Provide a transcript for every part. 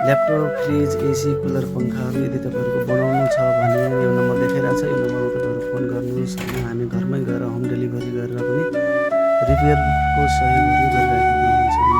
Laptop, fridge, AC, cooler, पङ्खाहरू यदि तपाईँहरूको बनाउनु छ भने यो नम्बर देखाइरहेको छ। यो नम्बरमा तपाईँहरू फोन गर्नुहोस् होइन। हामी घरमै गएर होम डेलिभरी गरेर पनि रिपेयरको सहयोगहरू गरिराखेका हुन्छौँ।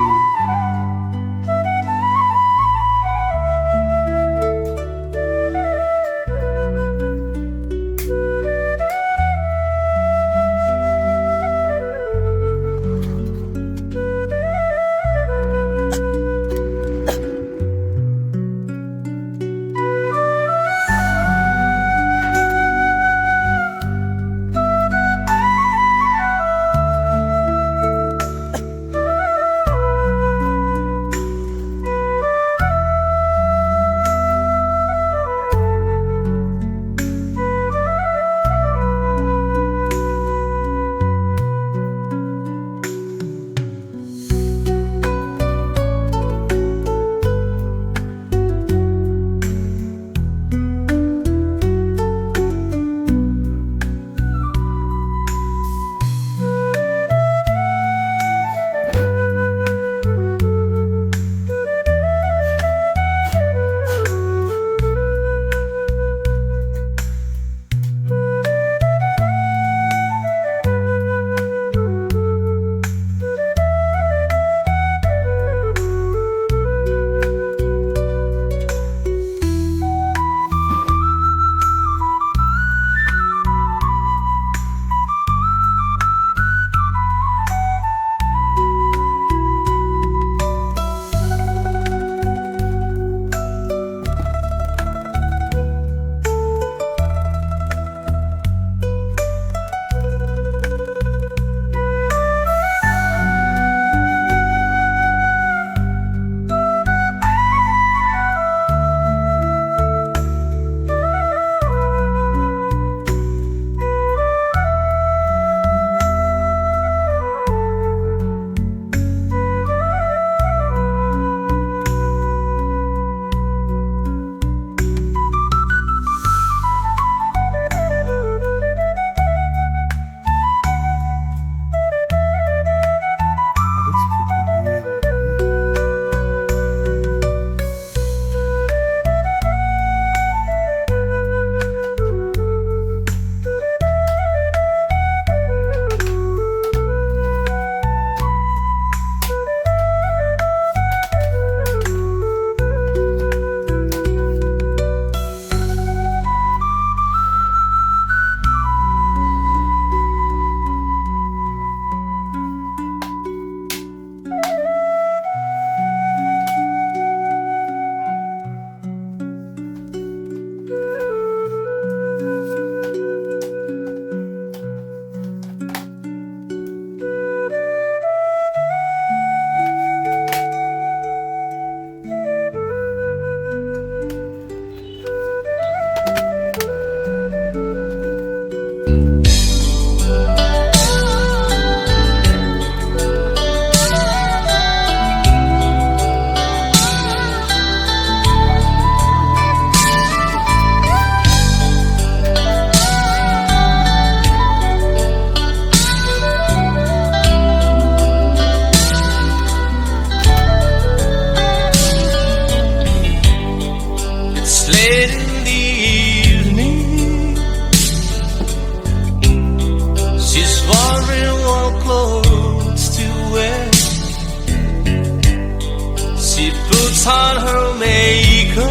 On her makeup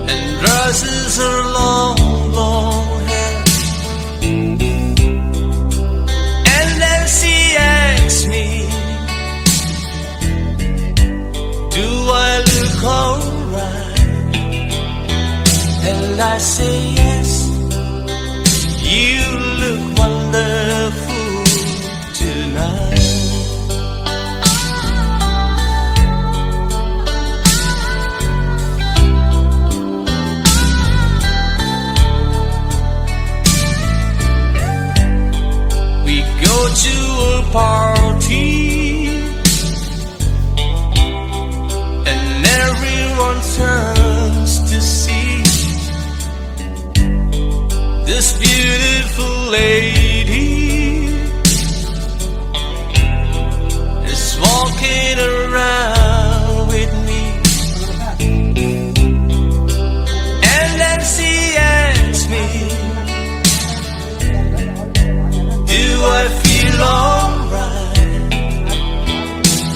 and dresses her long, long hair, and then she asks me, do I look alright? And I say yes, you look wonderful tonight. To a party and everyone turns to see this beautiful lady is walking walking around with me. And then she asks me, do I feel alright?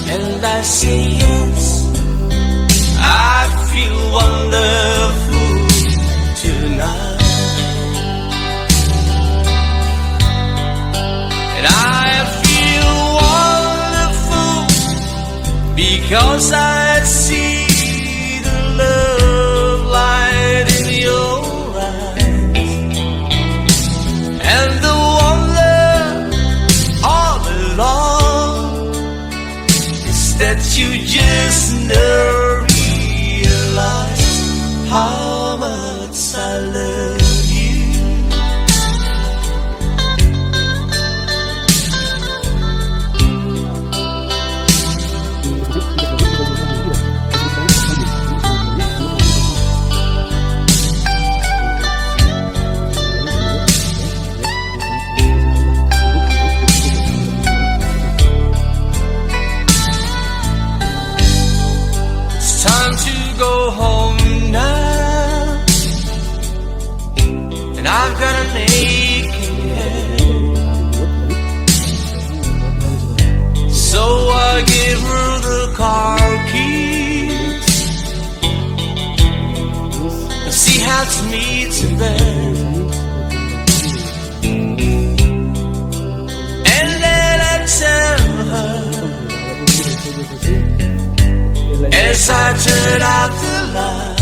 And I say yes, I feel wonderful tonight. And I feel wonderful because I see the love light in your eyes. And the wonder all along is that you just never realize how much I love you. It's time to go home now, and I've got an aching head. So I give her the car keys and she helps me to bed. And then I tell her, as I turn out the light,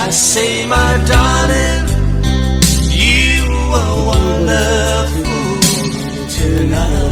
I say, my darling, you are wonderful tonight.